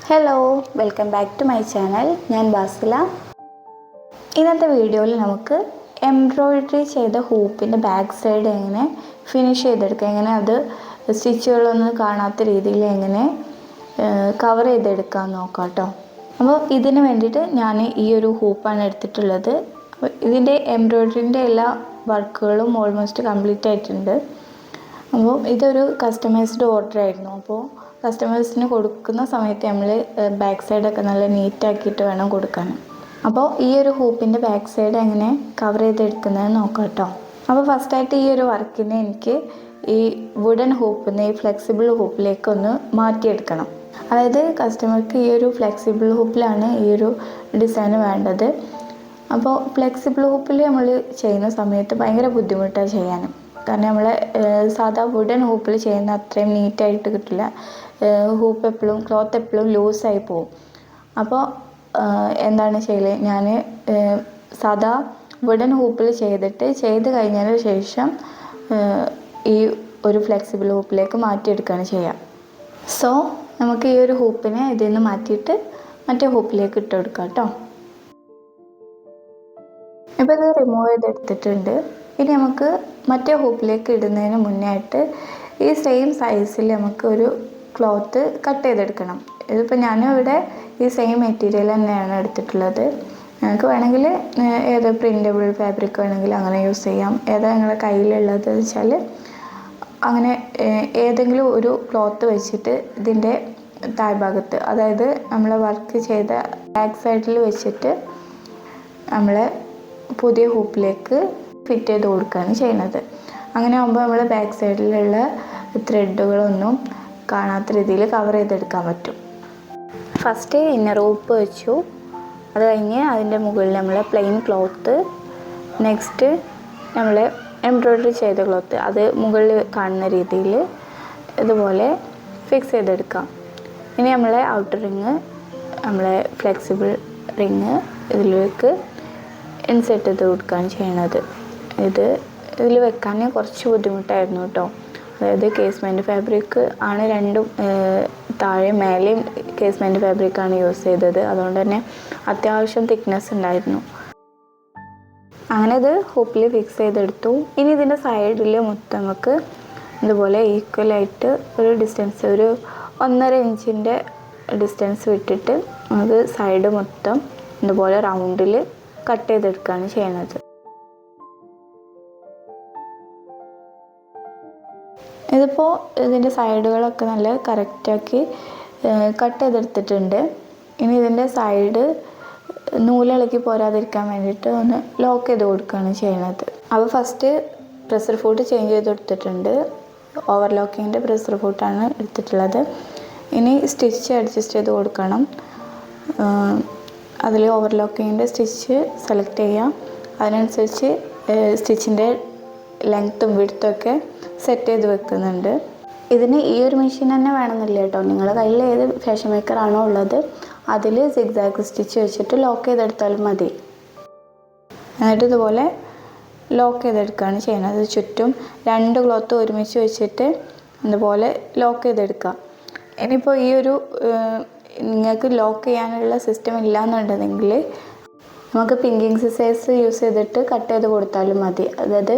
Hello, welcome back to my channel. ഞാൻ ബാസില. ഇന്നത്തെ വീഡിയോയിൽ നമുക്ക് എംബ്രോയിഡറി ചെയ്ത ഹൂപ്പിൻ്റെ ബാക്ക് സൈഡ് എങ്ങനെ ഫിനിഷ് ചെയ്തെടുക്കുക, എങ്ങനെ അത് സ്റ്റിച്ചുകളൊന്നും കാണാത്ത രീതിയിൽ എങ്ങനെ കവർ ചെയ്തെടുക്കാമെന്ന് നോക്കാം കേട്ടോ. അപ്പോൾ ഇതിന് വേണ്ടിയിട്ട് ഞാൻ ഈ ഒരു ഹൂപ്പാണ് എടുത്തിട്ടുള്ളത്. ഇതിൻ്റെ എംബ്രോയിഡറിൻ്റെ എല്ലാ വർക്കുകളും ഓൾമോസ്റ്റ് കംപ്ലീറ്റ് ആയിട്ടുണ്ട്. അപ്പോൾ ഇതൊരു കസ്റ്റമൈസ്ഡ് ഓർഡർ ആയിരുന്നു. അപ്പോൾ കസ്റ്റമേഴ്സിന് കൊടുക്കുന്ന സമയത്ത് നമ്മൾ ബാക്ക് സൈഡൊക്കെ നല്ല നീറ്റാക്കിയിട്ട് വേണം കൊടുക്കാൻ. അപ്പോൾ ഈ ഒരു ഹൂപ്പിൻ്റെ ബാക്ക് സൈഡ് എങ്ങനെ കവർ ചെയ്തെടുക്കുന്നത് നോക്കാം കേട്ടോ. അപ്പോൾ ഫസ്റ്റായിട്ട് ഈ ഒരു വർക്കിനെ എനിക്ക് ഈ വുഡൻ ഹൂപ്പിൽ നിന്ന് ഈ ഫ്ലെക്സിബിൾ ഹൂപ്പിലേക്കൊന്ന് മാറ്റിയെടുക്കണം. അതായത് കസ്റ്റമർക്ക് ഈ ഒരു ഫ്ലെക്സിബിൾ ഹൂപ്പിലാണ് ഈ ഒരു ഡിസൈൻ വേണ്ടത്. അപ്പോൾ ഫ്ലെക്സിബിൾ ഹൂപ്പിൽ നമ്മൾ ചെയ്യുന്ന സമയത്ത് ഭയങ്കര ബുദ്ധിമുട്ടാണ് ചെയ്യാനും. കാരണം നമ്മൾ സാധാ വുഡൻ ഹൂപ്പിൽ ചെയ്യുന്ന അത്രയും നീറ്റായിട്ട് കിട്ടില്ല. ഹൂപ്പ് എപ്പോഴും ക്ലോത്ത് എപ്പോഴും ലൂസായി പോവും. അപ്പോൾ എന്താണ് ചെയ്യല്, ഞാൻ സാധാ വുഡൻ ഹൂപ്പിൽ ചെയ്ത് കഴിഞ്ഞതിന് ശേഷം ഈ ഒരു ഫ്ലെക്സിബിൾ ഹൂപ്പിലേക്ക് മാറ്റിയെടുക്കുകയാണ് ചെയ്യുക. സോ നമുക്ക് ഈ ഒരു ഹൂപ്പിനെ ഇതിൽ നിന്ന് മാറ്റിയിട്ട് മറ്റേ ഹൂപ്പിലേക്ക് ഇട്ട് കൊടുക്കാം കേട്ടോ. ഇപ്പോൾ ഇത് റിമൂവ് ചെയ്തെടുത്തിട്ടുണ്ട്. ഇനി നമുക്ക് മറ്റേ ഹൂപ്പിലേക്ക് ഇടുന്നതിന് മുന്നേ ആയിട്ട് ഈ സെയിം സൈസിൽ നമുക്ക് ഒരു ക്ലോത്ത് കട്ട് ചെയ്തെടുക്കണം. ഇതിപ്പോൾ ഞാനും ഇവിടെ ഈ സെയിം മെറ്റീരിയൽ തന്നെയാണ് എടുത്തിട്ടുള്ളത്. നിങ്ങൾക്ക് വേണമെങ്കിൽ ഏത് പ്രിൻ്റബിൾ ഫാബ്രിക് വേണമെങ്കിൽ അങ്ങനെ യൂസ് ചെയ്യാം. ഏതാ നിങ്ങളുടെ കയ്യിലുള്ളത് വെച്ചാൽ അങ്ങനെ ഏതെങ്കിലും ഒരു ക്ലോത്ത് വെച്ചിട്ട് ഇതിൻ്റെ താഴ്ഭാഗത്ത്, അതായത് നമ്മൾ വർക്ക് ചെയ്ത ബാക്ക് സൈഡിൽ വെച്ചിട്ട് നമ്മൾ പുതിയ ഹൂപ്പിലേക്ക് ഫിറ്റ് ചെയ്ത് കൊടുക്കുകയാണ് ചെയ്യുന്നത്. അങ്ങനെ ആകുമ്പോൾ നമ്മൾ ബാക്ക് സൈഡിലുള്ള ത്രെഡുകളൊന്നും കാണാത്ത രീതിയിൽ കവർ ചെയ്തെടുക്കാൻ പറ്റും. ഫസ്റ്റ് ഇന്നർ ഹൂപ്പ് വെച്ചു, അത് കഴിഞ്ഞ് അതിൻ്റെ മുകളിൽ നമ്മൾ പ്ലെയിൻ ക്ലോത്ത്, നെക്സ്റ്റ് നമ്മൾ എംബ്രോയ്ഡറി ചെയ്ത ക്ലോത്ത് അത് മുകളിൽ കാണുന്ന രീതിയിൽ ഇതുപോലെ ഫിക്സ് ചെയ്തെടുക്കാം. ഇനി നമ്മളെ ഔട്ടർ റിങ്, നമ്മളെ ഫ്ലെക്സിബിൾ റിങ് ഇതിലേക്ക് ഇൻസെർട്ട് ചെയ്ത് കൊടുക്കുകയാണ് ചെയ്യണത്. ഇതിൽ വെക്കാൻ കുറച്ച് ബുദ്ധിമുട്ടായിരുന്നു കേട്ടോ. അതായത് കേസ്മെൻറ്റ് ഫാബ്രിക് ആണ് രണ്ടും, താഴെ മേലെയും കേസ്മെൻറ്റ് ഫാബ്രിക്കാണ് യൂസ് ചെയ്തത്. അതുകൊണ്ട് തന്നെ അത്യാവശ്യം തിക്നെസ് ഉണ്ടായിരുന്നു. അങ്ങനെ ഇത് ഹൂപ്പിൽ ഫിക്സ് ചെയ്തെടുത്തു. ഇനി ഇതിൻ്റെ സൈഡിൽ മൊത്തം നമുക്ക് ഇതുപോലെ ഈക്വലായിട്ട് ഒരു ഡിസ്റ്റൻസ്, ഒരു 1.5 ഇഞ്ചിൻ്റെ ഡിസ്റ്റൻസ് വിട്ടിട്ട് നമുക്ക് സൈഡ് മൊത്തം ഇതുപോലെ റൗണ്ടിൽ കട്ട് ചെയ്തെടുക്കുകയാണ് ചെയ്യുന്നത്. ഇതിപ്പോൾ ഇതിൻ്റെ സൈഡുകളൊക്കെ നല്ല കറക്റ്റാക്കി കട്ട് ചെയ്തെടുത്തിട്ടുണ്ട്. ഇനി ഇതിൻ്റെ സൈഡ് നൂലിളക്കി പോരാതിരിക്കാൻ വേണ്ടിയിട്ട് ഒന്ന് ലോക്ക് ചെയ്ത് കൊടുക്കുകയാണ് ചെയ്യുന്നത്. അപ്പോൾ ഫസ്റ്റ് പ്രഷർ ഫുഡ് ചേഞ്ച് ചെയ്ത് കൊടുത്തിട്ടുണ്ട്. ഓവർലോക്കിങ്ങിൻ്റെ പ്രഷർ ഫുഡാണ് എടുത്തിട്ടുള്ളത്. ഇനി സ്റ്റിച്ച് അഡ്ജസ്റ്റ് ചെയ്ത് കൊടുക്കണം. അതിൽ ഓവർലോക്കിങ്ങിൻ്റെ സ്റ്റിച്ച് സെലക്ട് ചെയ്യാം. അതിനനുസരിച്ച് സ്റ്റിച്ചിൻ്റെ ലെങ്ത്തും വിഡ്ത്തും സെറ്റ് ചെയ്ത് വെക്കുന്നുണ്ട്. ഇതിന് ഈ ഒരു മെഷീൻ തന്നെ വേണമെന്നില്ല കേട്ടോ. നിങ്ങളുടെ കയ്യിൽ ഏത് ഫാഷൻ മേക്കറാണോ ഉള്ളത് അതിൽ സിഗ്സാഗ് സ്റ്റിച്ച് വെച്ചിട്ട് ലോക്ക് ചെയ്തെടുത്താലും മതി. എന്നിട്ട് ഇതുപോലെ ലോക്ക് ചെയ്തെടുക്കുകയാണ് ചെയ്യുന്നത്. ചുറ്റും 2 ക്ലോത്ത് ഒരുമിച്ച് വെച്ചിട്ട് ഇതുപോലെ ലോക്ക് ചെയ്തെടുക്കുക. ഇനിയിപ്പോൾ ഈ ഒരു നിങ്ങൾക്ക് ലോക്ക് ചെയ്യാനുള്ള സിസ്റ്റം ഇല്ലയെന്നുണ്ടെങ്കിൽ നമുക്ക് പിങ്കിങ് സിസേഴ്സ് യൂസ് ചെയ്തിട്ട് കട്ട് ചെയ്ത് കൊടുത്താലും മതി. അതായത്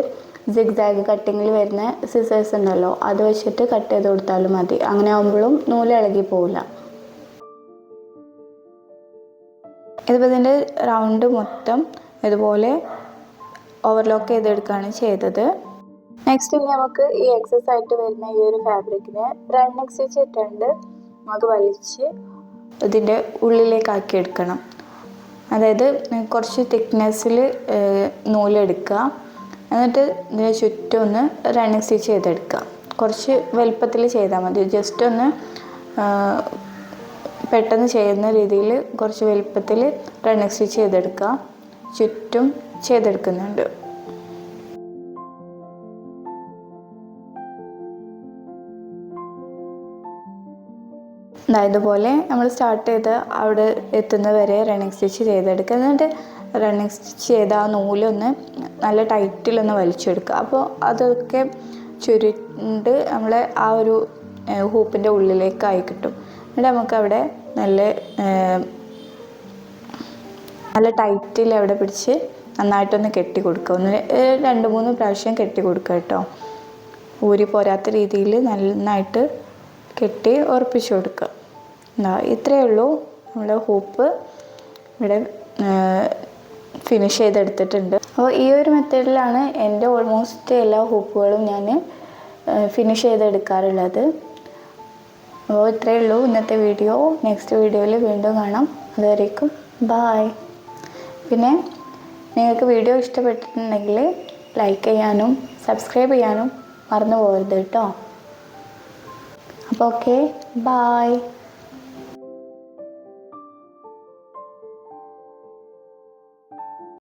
സിഗ്സാഗ് കട്ടിങ്ങിൽ വരുന്ന സിസേഴ്സ് ഉണ്ടല്ലോ, അത് വെച്ചിട്ട് കട്ട് ചെയ്ത് കൊടുത്താലും മതി. അങ്ങനെ ആകുമ്പോഴും നൂല് ഇളകി പോവില്ല. ഇതിപ്പോൾ ഇതിൻ്റെ റൗണ്ട് മൊത്തം ഇതുപോലെ ഓവർലോക്ക് ചെയ്തെടുക്കുകയാണ് ചെയ്തത്. നെക്സ്റ്റ് ഇനി നമുക്ക് ഈ എക്സസ് ആയിട്ട് വരുന്ന ഈ ഒരു ഫാബ്രിക്കിന് റണ്ണിങ് സ്റ്റിച്ച് ഇട്ടുണ്ട് നമുക്ക് വലിച്ച് ഇതിൻ്റെ ഉള്ളിലേക്കാക്കി എടുക്കണം. അതായത് കുറച്ച് തിക്നെസ്സിൽ നൂലെടുക്കുക, എന്നിട്ട് ഇതിന് ചുറ്റും ഒന്ന് റണ്ണിങ് സ്റ്റിച്ച് ചെയ്തെടുക്കുക. കുറച്ച് വലുപ്പത്തിൽ ചെയ്താൽ മതി. ജസ്റ്റ് ഒന്ന് പെട്ടെന്ന് ചെയ്യുന്ന രീതിയിൽ കുറച്ച് വലുപ്പത്തിൽ റണ്ണിങ് സ്റ്റിച്ച് ചെയ്തെടുക്കുക. ചുറ്റും ചെയ്തെടുക്കുന്നുണ്ട്. ഇതുപോലെ നമ്മൾ സ്റ്റാർട്ട് ചെയ്ത് അവിടെ എത്തുന്ന വരെ റണ്ണിങ് സ്റ്റിച്ച് ചെയ്തെടുക്കുക. എന്നിട്ട് റണ്ണിങ് സ്റ്റിച്ച് ചെയ്ത ആ നൂലൊന്ന് നല്ല ടൈറ്റിലൊന്ന് വലിച്ചെടുക്കുക. അപ്പോൾ അതൊക്കെ ചുരുണ്ട് നമ്മൾ ആ ഒരു ഹൂപ്പിൻ്റെ ഉള്ളിലേക്കായി കിട്ടും. എന്നിട്ട് നമുക്കവിടെ നല്ല നല്ല ടൈറ്റിൽ അവിടെ പിടിച്ച് നന്നായിട്ടൊന്ന് കെട്ടി കൊടുക്കുക. ഒന്ന് 2-3 പ്രാവശ്യം കെട്ടി കൊടുക്കുക കേട്ടോ. ഊരി പോരാത്ത രീതിയിൽ നന്നായിട്ട് കെട്ടി ഉറപ്പിച്ച് കൊടുക്കുക. ഇത്രയേ ഉള്ളൂ. നമ്മുടെ ഹൂപ്പ് ഇവിടെ ഫിനിഷ് ചെയ്തെടുത്തിട്ടുണ്ട്. അപ്പോൾ ഈ ഒരു മെത്തേഡിലാണ് എൻ്റെ ഓൾമോസ്റ്റ് എല്ലാ ഹൂപ്പുകളും ഞാൻ ഫിനിഷ് ചെയ്തെടുക്കാറുള്ളത്. അപ്പോൾ ഇത്രയേ ഉള്ളൂ ഇന്നത്തെ വീഡിയോ. നെക്സ്റ്റ് വീഡിയോയിൽ വീണ്ടും കാണാം. അതുവരേക്കും ബായ്. പിന്നെ നിങ്ങൾക്ക് വീഡിയോ ഇഷ്ടപ്പെട്ടിട്ടുണ്ടെങ്കിൽ ലൈക്ക് ചെയ്യാനും സബ്സ്ക്രൈബ് ചെയ്യാനും മറന്നു പോകരുത് കേട്ടോ. അപ്പോൾ ഓക്കെ, ബായ്.